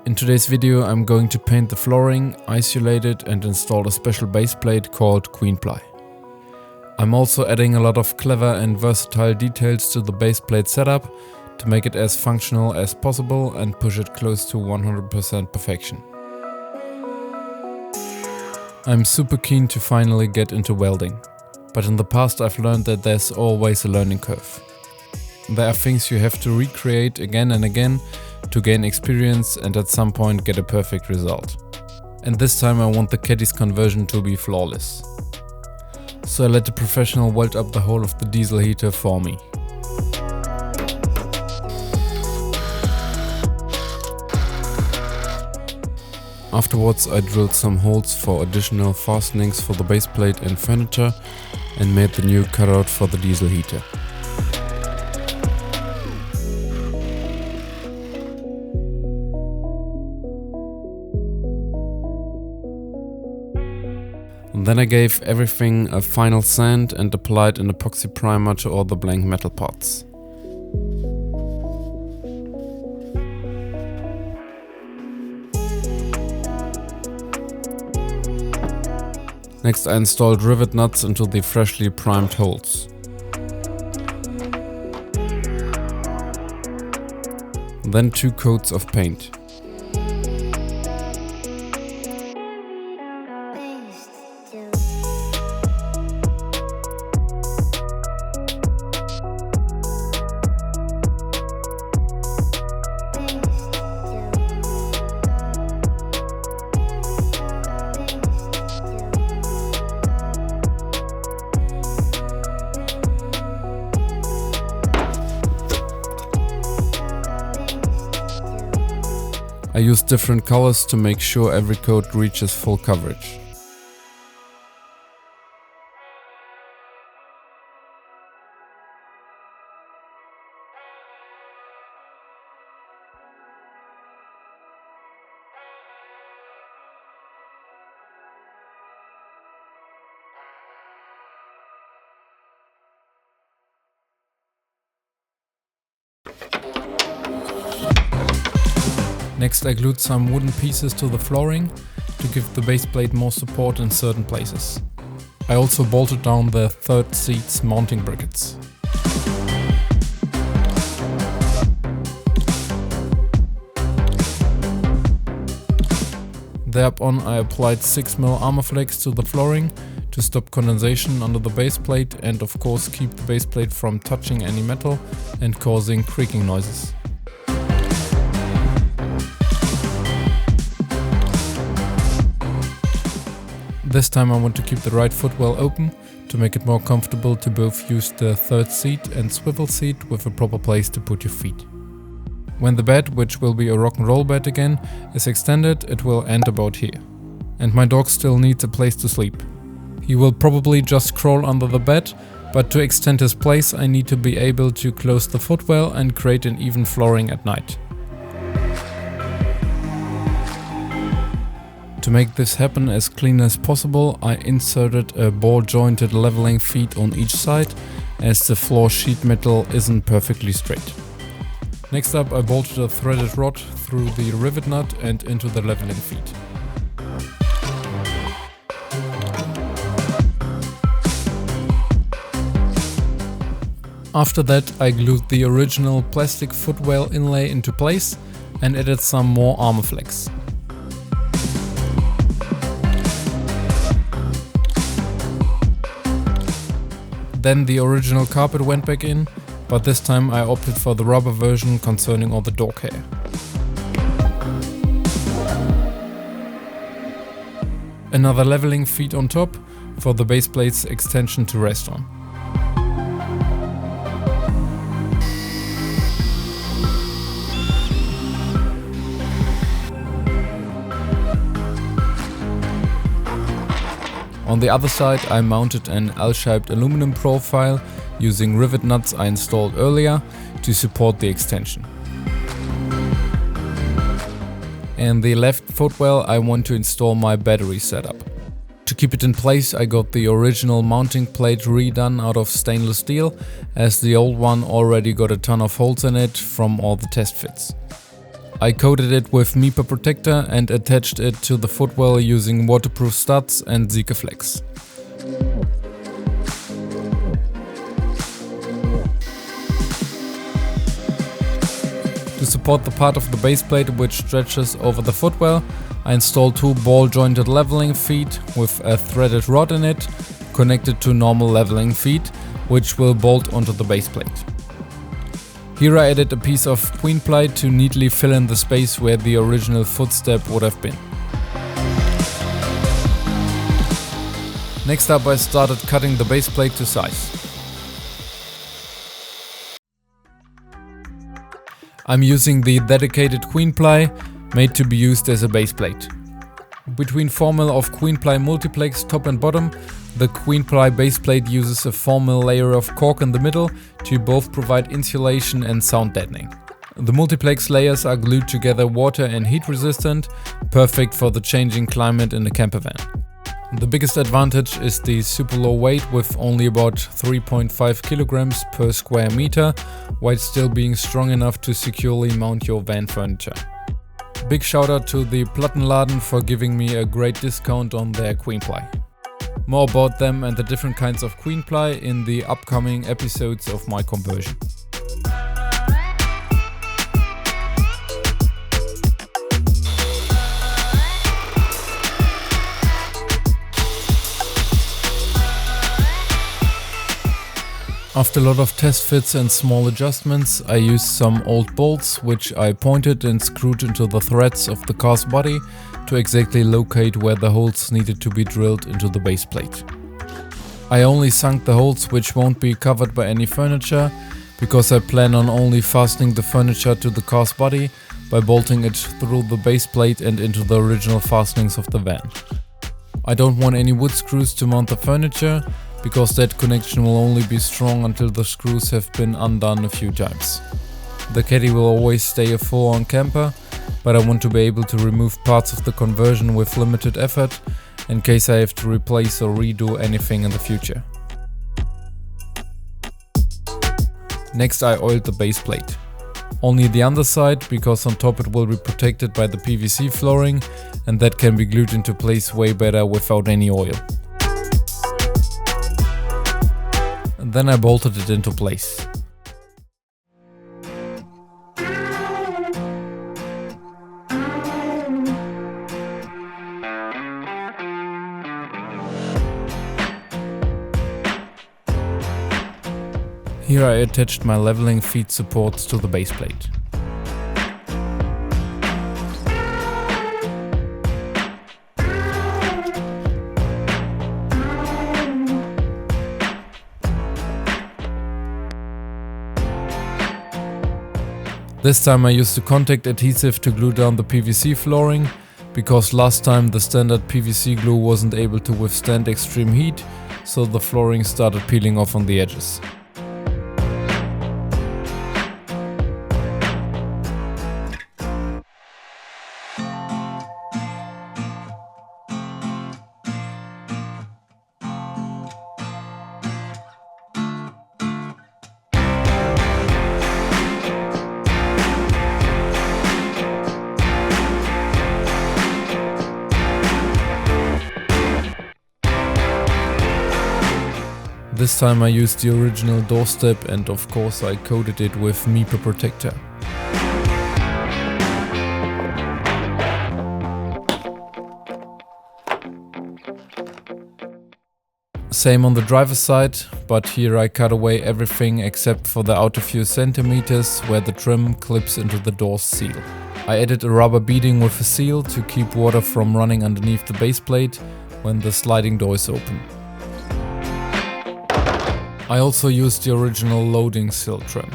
In today's video I'm going to paint the flooring, isolate it and install a special base plate called Queenply. I'm also adding a lot of clever and versatile details to the base plate setup to make it as functional as possible and push it close to 100% perfection. I'm super keen to finally get into welding, but in the past I've learned that there's always a learning curve. There are things you have to recreate again and again to gain experience and at some point get a perfect result. And this time I want the caddy's conversion to be flawless. So I let the professional weld up the whole of the diesel heater for me. Afterwards I drilled some holes for additional fastenings for the base plate and furniture and made the new cutout for the diesel heater. Then I gave everything a final sand and applied an epoxy primer to all the blank metal parts. Next I installed rivet nuts into the freshly primed holes. Then 2 coats of paint. I used different colors to make sure every coat reaches full coverage. Next I glued some wooden pieces to the flooring to give the base plate more support in certain places. I also bolted down the third seat's mounting brackets. Thereupon I applied 6mm Armorflex to the flooring to stop condensation under the base plate and of course keep the base plate from touching any metal and causing creaking noises. This time I want to keep the right footwell open to make it more comfortable to both use the third seat and swivel seat with a proper place to put your feet. When the bed, which will be a rock and roll bed again, is extended, it will end about here. And my dog still needs a place to sleep. He will probably just crawl under the bed, but to extend his place I need to be able to close the footwell and create an even flooring at night. To make this happen as clean as possible, I inserted a ball jointed leveling feet on each side, as the floor sheet metal isn't perfectly straight. Next up I bolted a threaded rod through the rivet nut and into the leveling feet. After that I glued the original plastic footwell inlay into place and added some more Armorflex. Then the original carpet went back in, but this time I opted for the rubber version concerning all the dog hair. Another leveling feet on top for the base plate's extension to rest on. On the other side I mounted an L-shaped aluminum profile using rivet nuts I installed earlier to support the extension. And the left footwell I want to install my battery setup. To keep it in place I got the original mounting plate redone out of stainless steel, as the old one already got a ton of holes in it from all the test fits. I coated it with MIPA protector and attached it to the footwell using waterproof studs and Sikaflex. To support the part of the base plate which stretches over the footwell, I installed 2 ball-jointed leveling feet with a threaded rod in it, connected to normal leveling feet, which will bolt onto the base plate. Here I added a piece of queen ply to neatly fill in the space where the original footstep would have been. Next up, I started cutting the base plate to size. I'm using the dedicated queen ply, made to be used as a base plate. Between 4 mm of queen ply multiplex top and bottom, the queen ply base plate uses a 4 mm layer of cork in the middle to both provide insulation and sound deadening. The multiplex layers are glued together water and heat resistant, perfect for the changing climate in a camper van. The biggest advantage is the super low weight with only about 3.5 kilograms per square meter, while still being strong enough to securely mount your van furniture. Big shout out to the Plattenladen for giving me a great discount on their queen ply. More about them and the different kinds of queen ply in the upcoming episodes of my conversion. After a lot of test fits and small adjustments, I used some old bolts which I pointed and screwed into the threads of the car's body to exactly locate where the holes needed to be drilled into the base plate. I only sunk the holes which won't be covered by any furniture, because I plan on only fastening the furniture to the car's body by bolting it through the base plate and into the original fastenings of the van. I don't want any wood screws to mount the furniture, because that connection will only be strong until the screws have been undone a few times. The caddy will always stay a full-on camper, but I want to be able to remove parts of the conversion with limited effort in case I have to replace or redo anything in the future. Next, I oiled the base plate. Only the underside, because on top it will be protected by the PVC flooring, and that can be glued into place way better without any oil. And then I bolted it into place. Here I attached my leveling feet supports to the base plate. This time I used a contact adhesive to glue down the PVC flooring, because last time the standard PVC glue wasn't able to withstand extreme heat, so the flooring started peeling off on the edges. This time I used the original doorstep and of course I coated it with MIPA protector. Same on the driver's side, but here I cut away everything except for the outer few centimeters where the trim clips into the door's seal. I added a rubber beading with a seal to keep water from running underneath the base plate when the sliding door is open. I also used the original loading sill trim.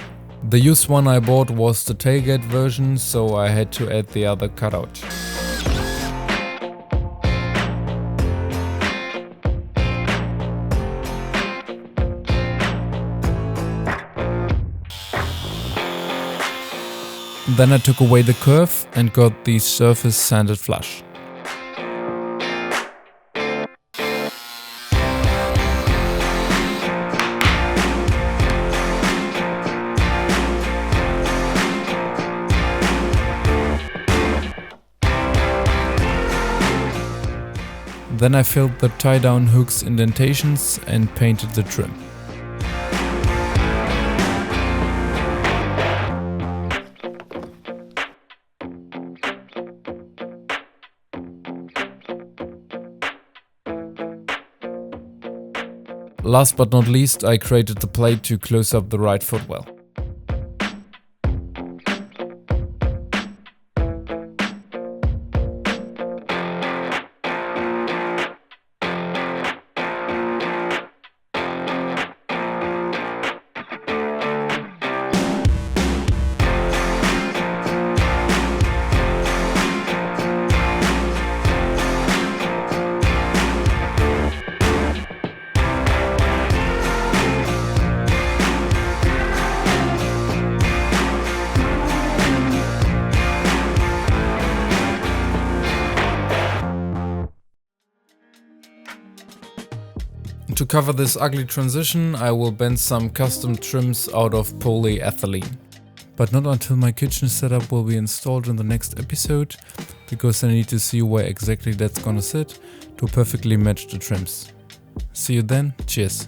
The used one I bought was the tailgate version, so I had to add the other cutout. Then I took away the curve and got the surface sanded flush. Then I filled the tie-down hook's indentations and painted the trim. Last but not least, I created the plate to close up the right footwell. To cover this ugly transition, I will bend some custom trims out of polyethylene. But not until my kitchen setup will be installed in the next episode, because I need to see where exactly that's gonna sit to perfectly match the trims. See you then, cheers!